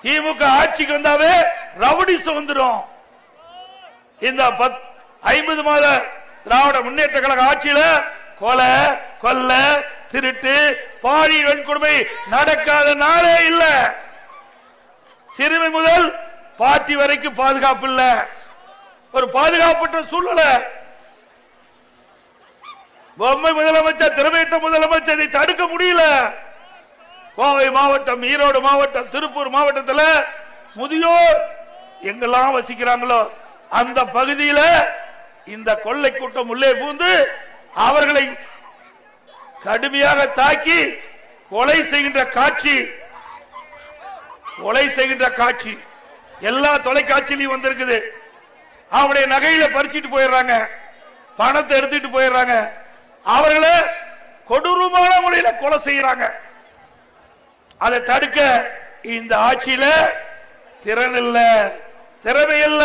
திமுக ஆட்சிக்கு வந்தாவே ரவுடிசம் வந்துடும். இந்த 50 மாத திராவிட முன்னேற்ற கழக ஆட்சியில கொலை கொல்ல திருட்டு பாலியல் வன்கொடுமை நடக்காத நாளே இல்ல. சிறுமி முதல் பாட்டி வரைக்கும் பாதுகாப்பு இல்ல. ஒரு பாதுகாப்பற்ற சூழ்நிலை. பொம்மை முதலமைச்சர் திறமையற்ற முதலமைச்சரை தடுக்க முடியல. கோவை மாவட்டம், ஈரோடு மாவட்டம், திருப்பூர் மாவட்டத்தில் முதியோர் எங்கெல்லாம் வசிக்கிறாங்களோ அந்த பகுதியில இந்த கொள்ளை கூட்டம் உள்ளே பூந்து அவர்களை கடுமையாக தாக்கி கொலை செய்கின்ற காட்சி எல்லா தொலைக்காட்சியிலையும் வந்திருக்குது. அவருடைய நகையில பறிச்சுட்டு போயிடுறாங்க, பணத்தை எடுத்துட்டு போயிடுறாங்க, அவர்களை கொடூரமான முறையில கொலை செய்யறாங்க. அதை தடுக்க இந்த ஆட்சியில திறன் இல்ல, திறமை இல்ல.